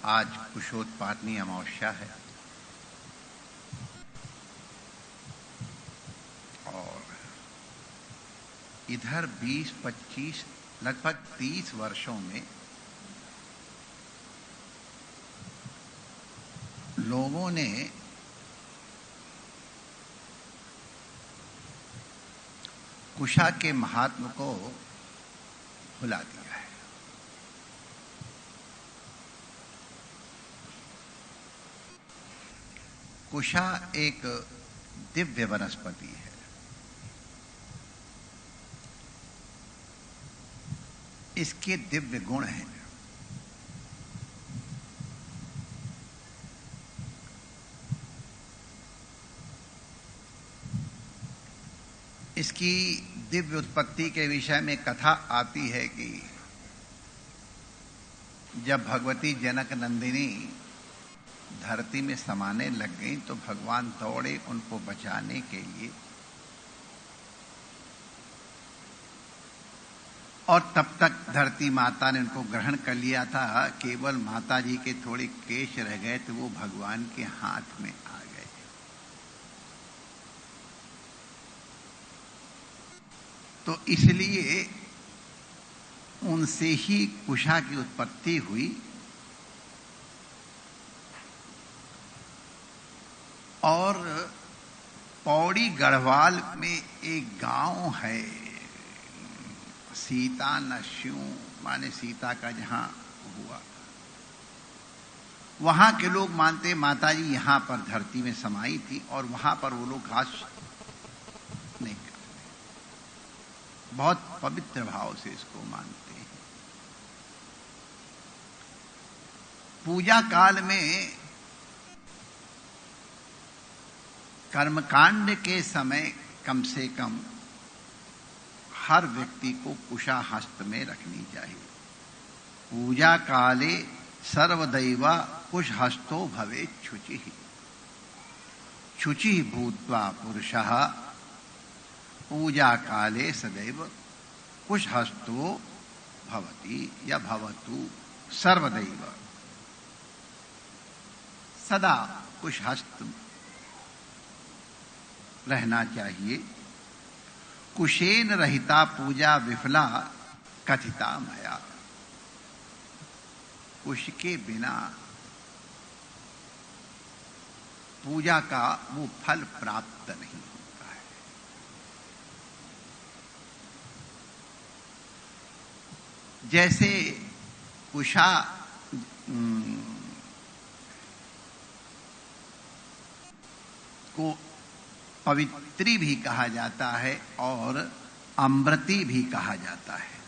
आज कुशोत्पाटनी अमावस्या है और इधर 20-25 लगभग 30 वर्षों में लोगों ने कुशा के महात्म को भुला दिया है। कुशा एक दिव्य वनस्पति है। इसके दिव्य गुण हैं। इसकी दिव्य उत्पत्ति के विषय में कथा आती है कि जब भगवती जनक नंदिनी धरती में समाने लग गई तो भगवान दौड़े उनको बचाने के लिए, और तब तक धरती माता ने उनको ग्रहण कर लिया था। केवल माता जी के थोड़े केश रह गए तो वो भगवान के हाथ में आ गए। तो इसलिए उनसे ही कुशा की उत्पत्ति हुई। और पौड़ी गढ़वाल में एक गांव है, सीता नश्यू माने सीता का जहां हुआ, वहां के लोग मानते माता जी यहां पर धरती में समाई थी और वहां पर वो लोग घास नहीं करते, बहुत पवित्र भाव से इसको मानते हैं। पूजा काल में कर्मकांड के समय कम से कम हर व्यक्ति को कुशा हस्त में रखनी चाहिए। पूजा काले सर्वदैवा कुश हस्तो भवे शुचि, शुचि भूत्वा पुरुषः पूजा काले सदैव कुश हस्तो भवति या भवतु। सर्वदैव सदा कुश हस्त रहना चाहिए। कुशेन रहिता पूजा विफला कथिता मया, कुश के बिना पूजा का वो फल प्राप्त नहीं होता है। जैसे कुशा को पवित्री भी कहा जाता है और अमृती भी कहा जाता है।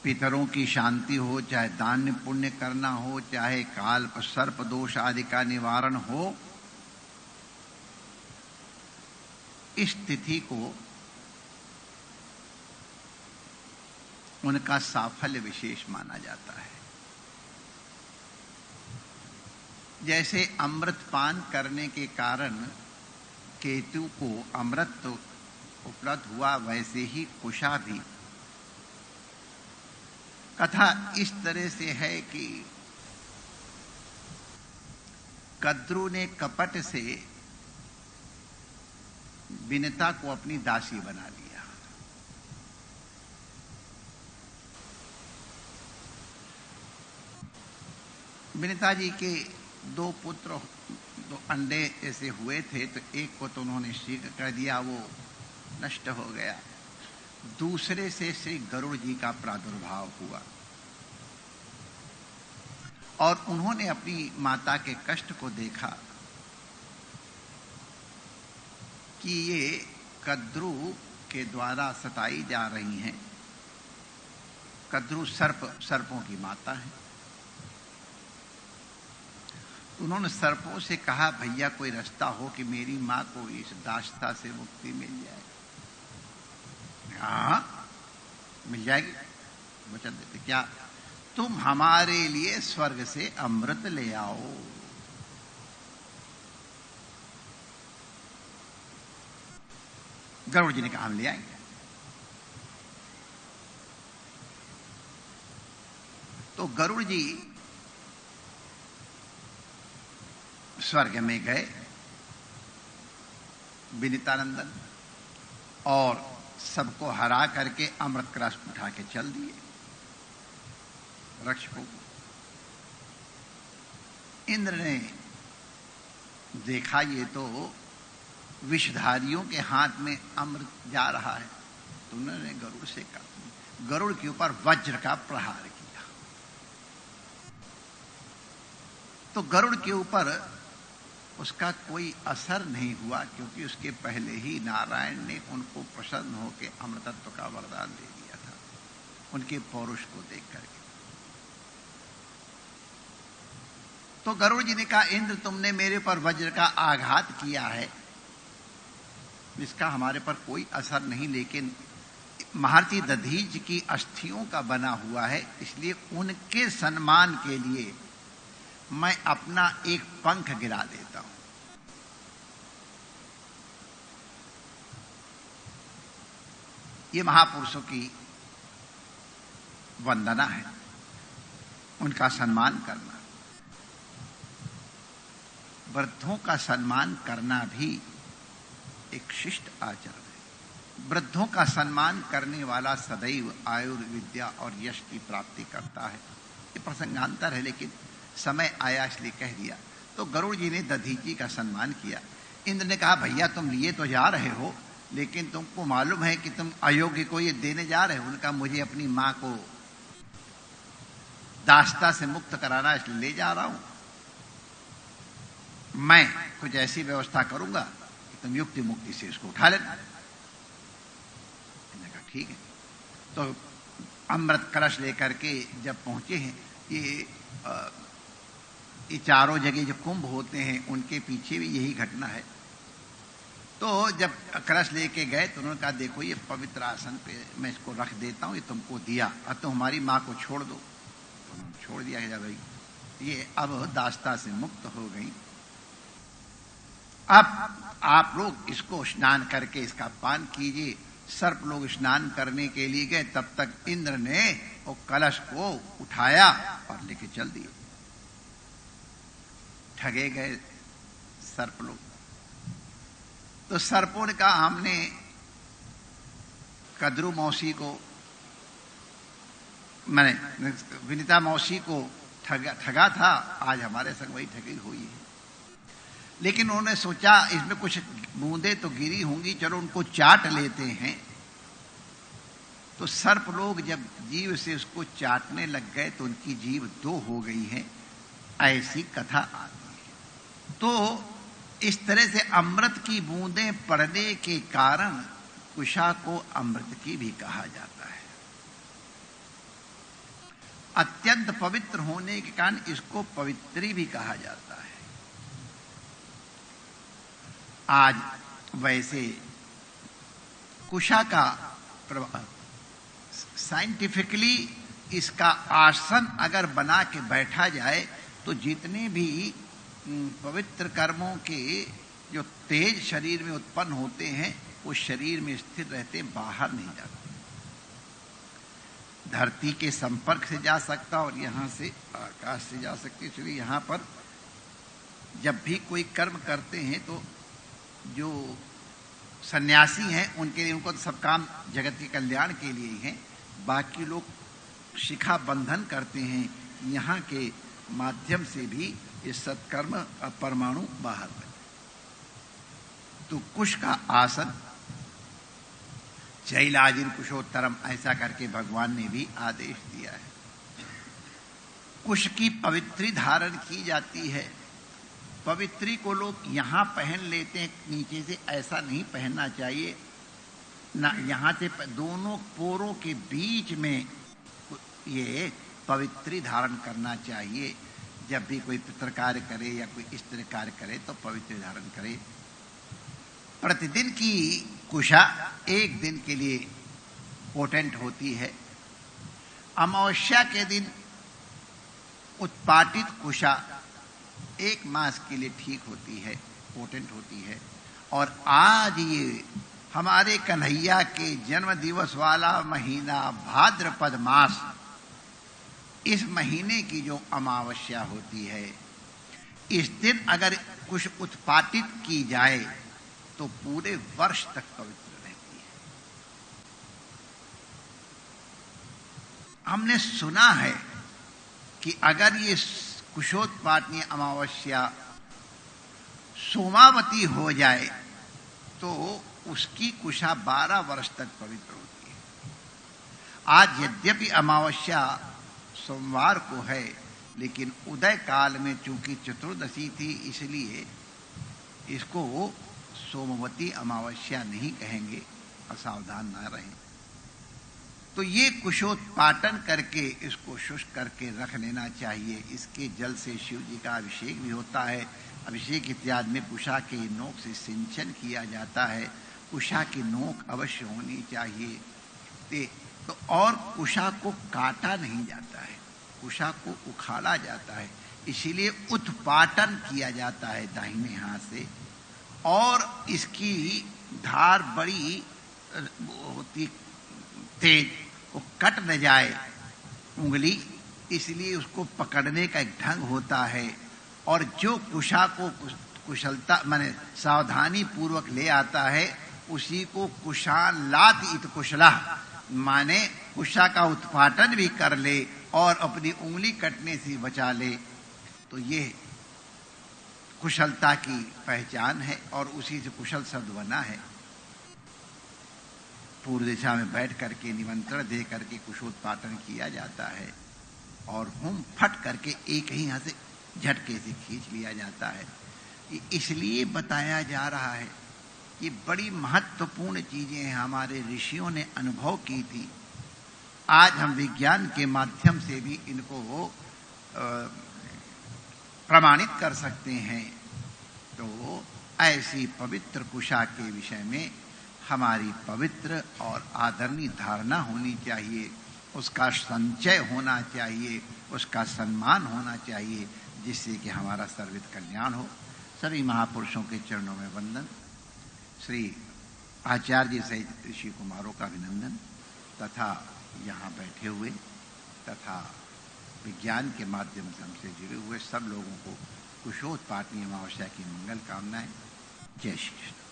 पितरों की शांति हो, चाहे दान पुण्य करना हो, चाहे काल सर्प दोष आदि का निवारण हो, इस तिथि को उनका साफल्य विशेष माना जाता है। जैसे अमृत पान करने के कारण केतु को अमृत उपलब्ध हुआ, वैसे ही कुशा भी। कथा इस तरह से है कि कद्रु ने कपट से विनता को अपनी दासी बना लिया। विनता जी के दो पुत्र, दो अंडे ऐसे हुए थे, तो एक को तो उन्होंने शीघ्र कर दिया, वो नष्ट हो गया। दूसरे से श्री गरुड़ जी का प्रादुर्भाव हुआ और उन्होंने अपनी माता के कष्ट को देखा कि ये कद्रु के द्वारा सताई जा रही हैं। कद्रु सर्पों की माता है। उन्होंने सर्पों से कहा, भैया कोई रास्ता हो कि मेरी मां को इस दास्ता से मुक्ति मिल जाए। हाँ मिल जाएगी, वचन देते। क्या? तुम हमारे लिए स्वर्ग से अमृत ले आओ। गरुड़ जी ने कहा हम ले आएंगे। तो गरुड़ जी स्वर्ग में गए विनीतानंदन, और सबको हरा करके अमृत कलश उठा के चल दिए रक्षकों को। इंद्र ने देखा ये तो विषधारियों के हाथ में अमृत जा रहा है, तो उन्होंने गरुड़ से कहा, गरुड़ के ऊपर वज्र का प्रहार किया। तो गरुड़ के ऊपर उसका कोई असर नहीं हुआ, क्योंकि उसके पहले ही नारायण ने उनको प्रसन्न होकर अमृतत्व का वरदान दे दिया था, उनके पौरुष को देख करके। तो गरुड़ जी ने कहा, इंद्र तुमने मेरे पर वज्र का आघात किया है, इसका हमारे पर कोई असर नहीं, लेकिन महर्षि दधीच की अस्थियों का बना हुआ है, इसलिए उनके सम्मान के लिए मैं अपना एक पंख गिरा देता हूं। ये महापुरुषों की वंदना है, उनका सम्मान करना। वृद्धों का सम्मान करना भी एक शिष्ट आचरण है। वृद्धों का सम्मान करने वाला सदैव आयुर्विद्या और यश की प्राप्ति करता है। ये प्रसंगांतर है, लेकिन समय आया इसलिए कह दिया। तो गरुड़ जी ने दधीची का सम्मान किया। इंद्र ने कहा, भैया तुम लिए तो जा रहे हो, लेकिन तुमको मालूम है कि तुम अयोग्य को ये देने जा रहे हो। उनका मुझे अपनी मां को दास्ता से मुक्त कराना, इसलिए ले जा रहा हूं। मैं कुछ ऐसी व्यवस्था करूंगा कि तुम युक्ति मुक्ति से इसको उठा लेना। इन्होंने कहा ठीक है। तो अमृत कलश लेकर के जब पहुंचे हैं, ये चारों जगह जो कुंभ होते हैं उनके पीछे भी यही घटना है। तो जब कलश लेके गए तो उन्होंने कहा, देखो ये पवित्र आसन पे मैं इसको रख देता हूं, ये तुमको दिया, अब तुम हमारी मां को छोड़ दो। तो उन्होंने छोड़ दिया है भाई, ये अब दास्ता से मुक्त हो गई। अब आप लोग इसको स्नान करके इसका पान कीजिए। सर्प लोग स्नान करने के लिए गए, तब तक इंद्र ने वो कलश को उठाया और लेके चल दिए। ठगे गए सर्प लोग। तो सर्पों ने कहा, हमने कद्रू मौसी को, मैंने विनीता मौसी को ठगा था, आज हमारे संग वही ठगी हुई है। लेकिन उन्होंने सोचा इसमें कुछ बूंदे तो गिरी होंगी, चलो उनको चाट लेते हैं। तो सर्प लोग जब जीव से उसको चाटने लग गए तो उनकी जीव दो हो गई है, ऐसी कथा आती है। तो इस तरह से अमृत की बूंदें पड़ने के कारण कुशा को अमृत की भी कहा जाता है। अत्यंत पवित्र होने के कारण इसको पवित्री भी कहा जाता है। आज वैसे कुशा का साइंटिफिकली इसका आसन अगर बना के बैठा जाए तो जितने भी पवित्र कर्मों के जो तेज शरीर में उत्पन्न होते हैं वो शरीर में स्थिर रहते, बाहर नहीं जाते। धरती के संपर्क से जा सकता और यहां से आकाश से जा सकते। इसलिए यहां पर जब भी कोई कर्म करते हैं तो जो सन्यासी हैं उनके लिए, उनको तो सब काम जगत के कल्याण के लिए ही है। बाकी लोग शिखा बंधन करते हैं, यहाँ के माध्यम से भी ये सत्कर्म परमाणु बाहर बने। तो कुश का आसन शैलाजिन कुशोत्तरम ऐसा करके भगवान ने भी आदेश दिया है। कुश की पवित्री धारण की जाती है। पवित्री को लोग यहां पहन लेते हैं, नीचे से ऐसा नहीं पहनना चाहिए ना, यहां से दोनों पोरों के बीच में ये पवित्री धारण करना चाहिए। जब भी कोई पितृ कार्य करे या कोई इष्ट कार्य करे तो पवित्र धारण करे। प्रतिदिन की कुशा एक दिन के लिए पोटेंट होती है। अमावस्या के दिन उत्पाटित कुशा एक मास के लिए ठीक होती है, पोटेंट होती है। और आज ये हमारे कन्हैया के जन्म दिवस वाला महीना भाद्रपद मास, इस महीने की जो अमावस्या होती है, इस दिन अगर कुछ उत्पाटित की जाए तो पूरे वर्ष तक पवित्र रहती है। हमने सुना है कि अगर ये कुशोत्पाटनी अमावस्या सोमावती हो जाए तो उसकी कुशा 12 वर्ष तक पवित्र होती है। आज यद्यपि अमावस्या सोमवार को है, लेकिन उदय काल में चूंकि चतुर्दशी थी, इसलिए इसको सोमवती अमावस्या नहीं कहेंगे, असावधान ना रहें। तो ये कुशोत्पाटन करके इसको शुष्क करके रख लेना चाहिए। इसके जल से शिव जी का अभिषेक भी होता है। अभिषेक इत्यादि में कुशा के नोक से सिंचन किया जाता है। कुशा की नोक अवश्य होनी चाहिए। तो और कुशा को काटा नहीं जाता है, कुशा को उखाड़ा जाता है, इसीलिए उत्पाटन किया जाता है दाहिने हाथ से। और इसकी धार बड़ी होती तेज, वो कट न जाए उंगली, इसलिए उसको पकड़ने का एक ढंग होता है। और जो कुशा को कुशलता माने सावधानी पूर्वक ले आता है, उसी को कुशान लात इत कुशला, माने कुशा का उत्पाटन भी कर ले और अपनी उंगली कटने से बचा ले। तो ये कुशलता की पहचान है और उसी से कुशल शब्द बना है। पूर्व दिशा में बैठ करके निमंत्रण दे करके कुशोत्पाटन किया जाता है और हुम फट करके एक ही हाथ से झटके से खींच लिया जाता है। इसलिए बताया जा रहा है, ये बड़ी महत्वपूर्ण चीजें हैं, हमारे ऋषियों ने अनुभव की थी। आज हम विज्ञान के माध्यम से भी इनको प्रमाणित कर सकते हैं। तो ऐसी पवित्र कुशा के विषय में हमारी पवित्र और आदरणीय धारणा होनी चाहिए, उसका संचय होना चाहिए, उसका सम्मान होना चाहिए, जिससे कि हमारा सर्वित कल्याण हो। सभी महापुरुषों के चरणों में वंदन, श्री आचार्य जी सहित ऋषि कुमारों का अभिनंदन, तथा यहाँ बैठे हुए तथा विज्ञान के माध्यम से हमसे जुड़े हुए सब लोगों को कुशोत्पाटनी अमावस्या की मंगल कामनाएं। जय श्री कृष्ण।